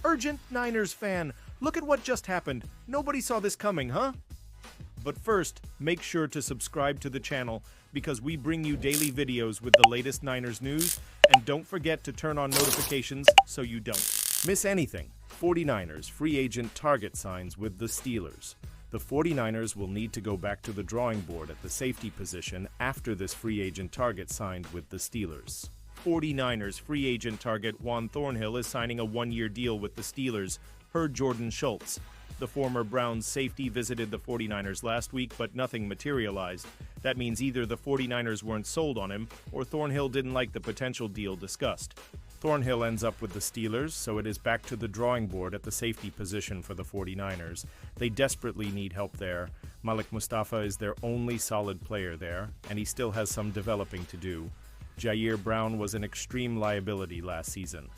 Urgent Niners fan, look at what just happened. Nobody saw this coming, huh? But first, make sure to subscribe to the channel because we bring you daily videos with the latest Niners news, and don't forget to turn on notifications so you don't miss anything. 49ers free agent target signs with the Steelers. The 49ers will need to go back to the drawing board at the safety position after this free agent target signed with the Steelers. 49ers free agent target Juan Thornhill is signing a one-year deal with the Steelers, per Jordan Schultz. The former Browns safety visited the 49ers last week, but nothing materialized. That means either the 49ers weren't sold on him, or Thornhill didn't like the potential deal discussed. Thornhill ends up with the Steelers, so it is back to the drawing board at the safety position for the 49ers. They desperately need help there. Malik Mustafa is their only solid player there, and he still has some developing to do. Jair Brown was an extreme liability last season.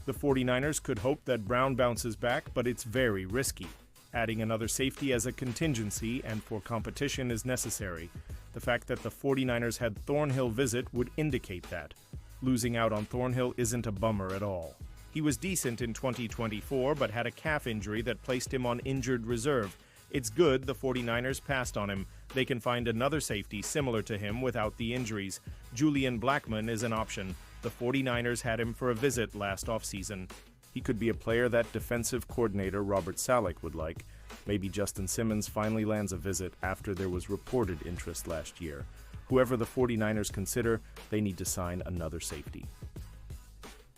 The 49ers could hope that Brown bounces back, but it's very risky. Adding another safety as a contingency and for competition is necessary. The fact that the 49ers had Thornhill visit would indicate that. Losing out on Thornhill isn't a bummer at all. He was decent in 2024, but had a calf injury that placed him on injured reserve. It's good the 49ers passed on him. They can find another safety similar to him without the injuries. Julian Blackmon is an option. The 49ers had him for a visit last offseason. He could be a player that defensive coordinator Robert Saleh would like. Maybe Justin Simmons finally lands a visit after there was reported interest last year. Whoever the 49ers consider, they need to sign another safety.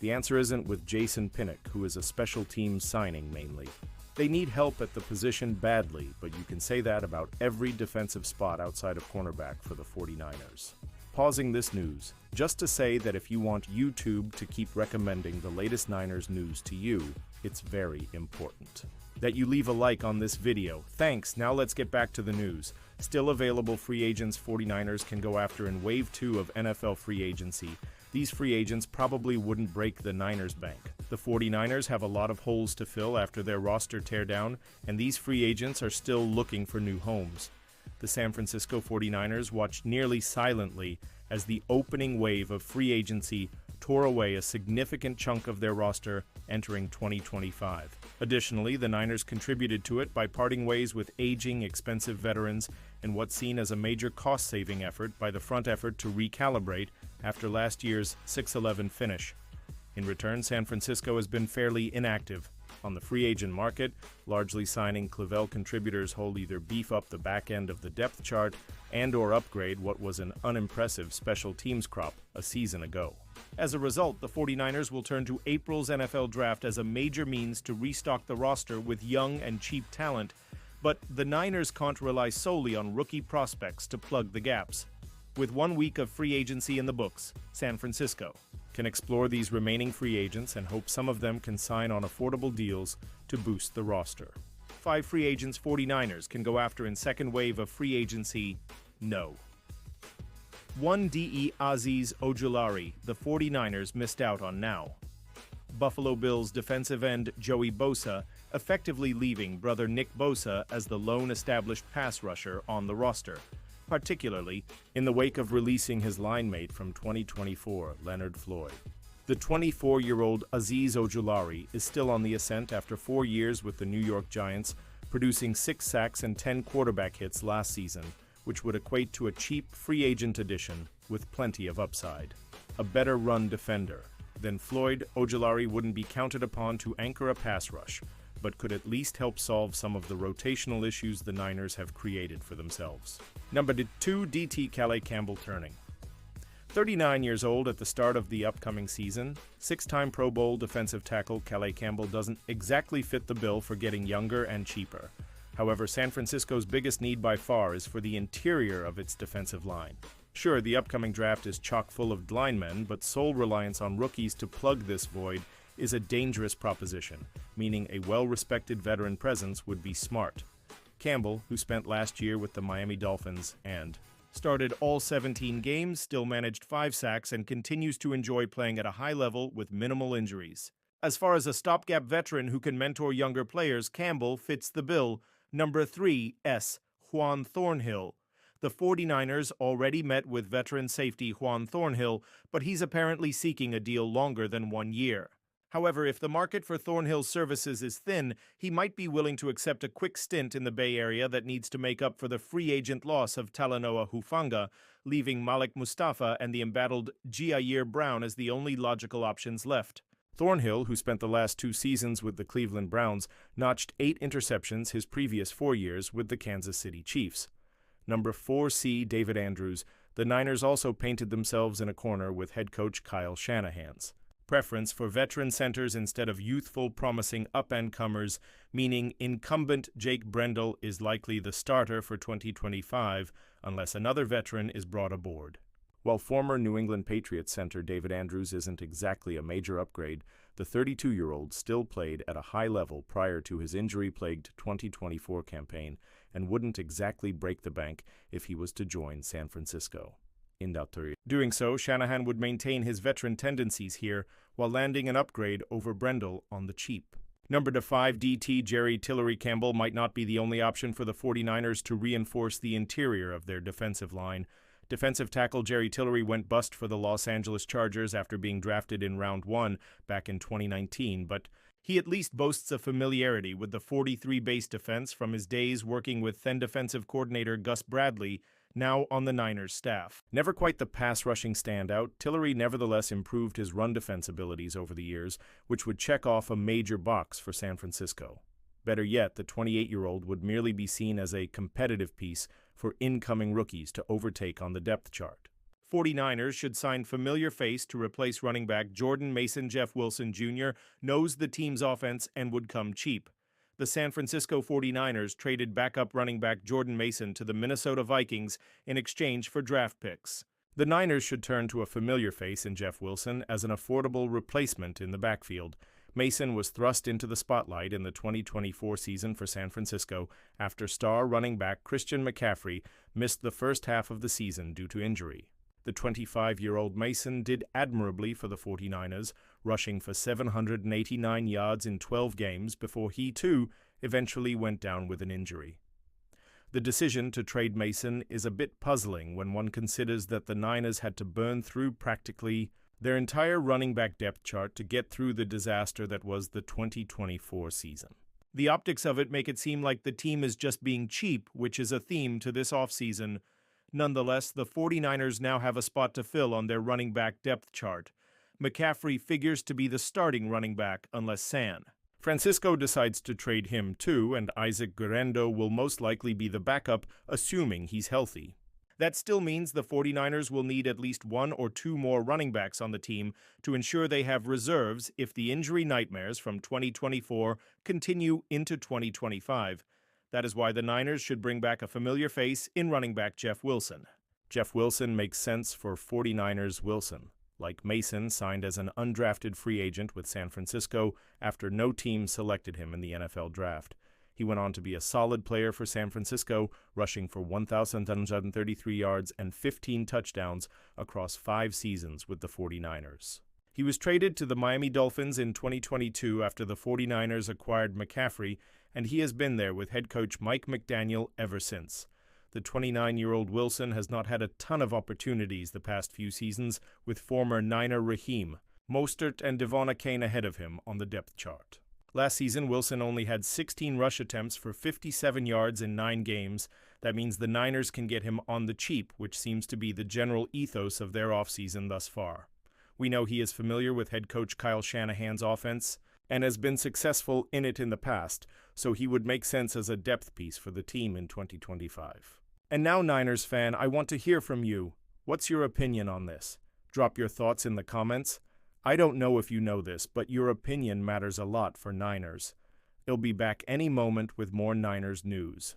The answer isn't with Jason Pinnock, who is a special teams signing mainly. They need help at the position badly, but you can say that about every defensive spot outside of cornerback for the 49ers. Pausing this news, just to say that if you want YouTube to keep recommending the latest Niners news to you, it's very important that you leave a like on this video. Thanks, now let's get back to the news. Still available free agents 49ers can go after in Wave 2 of NFL free agency. These free agents probably wouldn't break the Niners bank. The 49ers have a lot of holes to fill after their roster teardown, and these free agents are still looking for new homes. The San Francisco 49ers watched nearly silently as the opening wave of free agency tore away a significant chunk of their roster entering 2025. Additionally, the Niners contributed to it by parting ways with aging, expensive veterans in what's seen as a major cost-saving effort by the front effort to recalibrate after last year's 6-11 finish. In return, San Francisco has been fairly inactive on the free agent market, largely signing Clavel contributors who'll either beef up the back end of the depth chart and/or upgrade what was an unimpressive special teams crop a season ago. As a result, the 49ers will turn to April's NFL draft as a major means to restock the roster with young and cheap talent, but the Niners can't rely solely on rookie prospects to plug the gaps. With 1 week of free agency in the books, San Francisco can explore these remaining free agents and hope some of them can sign on affordable deals to boost the roster. 5 free agents 49ers can go after in second wave of free agency? No. 1 DE Azeez Ojulari, the 49ers missed out on now. Buffalo Bills defensive end Joey Bosa effectively leaving brother Nick Bosa as the lone established pass rusher on the roster, particularly in the wake of releasing his line mate from 2024, Leonard Floyd. The 24-year-old Azeez Ojulari is still on the ascent after 4 years with the New York Giants, producing 6 sacks and 10 quarterback hits last season, which would equate to a cheap free agent addition with plenty of upside. A better run defender than Floyd, Ojulari wouldn't be counted upon to anchor a pass rush, but could at least help solve some of the rotational issues the Niners have created for themselves. Number 2, DT Calais Campbell turning. 39 years old at the start of the upcoming season, 6-time Pro Bowl defensive tackle Calais Campbell doesn't exactly fit the bill for getting younger and cheaper. However, San Francisco's biggest need by far is for the interior of its defensive line. Sure, the upcoming draft is chock full of linemen, but sole reliance on rookies to plug this void is a dangerous proposition, meaning a well-respected veteran presence would be smart. Campbell, who spent last year with the Miami Dolphins and started all 17 games, still managed 5 sacks, and continues to enjoy playing at a high level with minimal injuries. As far as a stopgap veteran who can mentor younger players, Campbell fits the bill. Number 3, Juan Thornhill. The 49ers already met with veteran safety Juan Thornhill, but he's apparently seeking a deal longer than 1 year. However, if the market for Thornhill's services is thin, he might be willing to accept a quick stint in the Bay Area that needs to make up for the free agent loss of Talanoa Hufanga, leaving Malik Mustafa and the embattled Jair Brown as the only logical options left. Thornhill, who spent the last 2 seasons with the Cleveland Browns, notched 8 interceptions his previous 4 years with the Kansas City Chiefs. Number 4C David Andrews, the Niners also painted themselves in a corner with head coach Kyle Shanahan's preference for veteran centers instead of youthful, promising up-and-comers, meaning incumbent Jake Brendel is likely the starter for 2025 unless another veteran is brought aboard. While former New England Patriots center David Andrews isn't exactly a major upgrade, the 32-year-old still played at a high level prior to his injury-plagued 2024 campaign and wouldn't exactly break the bank if he was to join San Francisco. Doing so, Shanahan would maintain his veteran tendencies here while landing an upgrade over Brendel on the cheap. Number 5 DT Jerry Tillery Campbell might not be the only option for the 49ers to reinforce the interior of their defensive line. Defensive tackle Jerry Tillery went bust for the Los Angeles Chargers after being drafted in round 1 back in 2019, but he at least boasts a familiarity with the 43 base defense from his days working with then defensive coordinator Gus Bradley, now on the Niners staff. Never quite the pass-rushing standout, Tillery nevertheless improved his run defense abilities over the years, which would check off a major box for San Francisco. Better yet, the 28-year-old would merely be seen as a competitive piece for incoming rookies to overtake on the depth chart. 49ers should sign familiar face to replace running back Jordan Mason. Jeff Wilson Jr. knows the team's offense and would come cheap. The San Francisco 49ers traded backup running back Jordan Mason to the Minnesota Vikings in exchange for draft picks. The Niners should turn to a familiar face in Jeff Wilson as an affordable replacement in the backfield. Mason was thrust into the spotlight in the 2024 season for San Francisco after star running back Christian McCaffrey missed the first half of the season due to injury. The 25-year-old Mason did admirably for the 49ers, rushing for 789 yards in 12 games before he, too, eventually went down with an injury. The decision to trade Mason is a bit puzzling when one considers that the Niners had to burn through practically their entire running back depth chart to get through the disaster that was the 2024 season. The optics of it make it seem like the team is just being cheap, which is a theme to this offseason. Nonetheless, the 49ers now have a spot to fill on their running back depth chart. McCaffrey figures to be the starting running back unless San Francisco decides to trade him too, and Isaac Guerendo will most likely be the backup, assuming he's healthy. That still means the 49ers will need at least 1 or 2 more running backs on the team to ensure they have reserves if the injury nightmares from 2024 continue into 2025. That is why the Niners should bring back a familiar face in running back Jeff Wilson. Jeff Wilson makes sense for 49ers Wilson. Like Mason, signed as an undrafted free agent with San Francisco after no team selected him in the NFL draft. He went on to be a solid player for San Francisco, rushing for 1,733 yards and 15 touchdowns across 5 seasons with the 49ers. He was traded to the Miami Dolphins in 2022 after the 49ers acquired McCaffrey, and he has been there with head coach Mike McDaniel ever since. The 29-year-old Wilson has not had a ton of opportunities the past few seasons, with former Niner Raheem Mostert and Devon Achane ahead of him on the depth chart. Last season, Wilson only had 16 rush attempts for 57 yards in 9 games. That means the Niners can get him on the cheap, which seems to be the general ethos of their offseason thus far. We know he is familiar with head coach Kyle Shanahan's offense and has been successful in it in the past, so he would make sense as a depth piece for the team in 2025. And now, Niners fan, I want to hear from you. What's your opinion on this? Drop your thoughts in the comments. I don't know if you know this, but your opinion matters a lot for Niners. It'll be back any moment with more Niners news.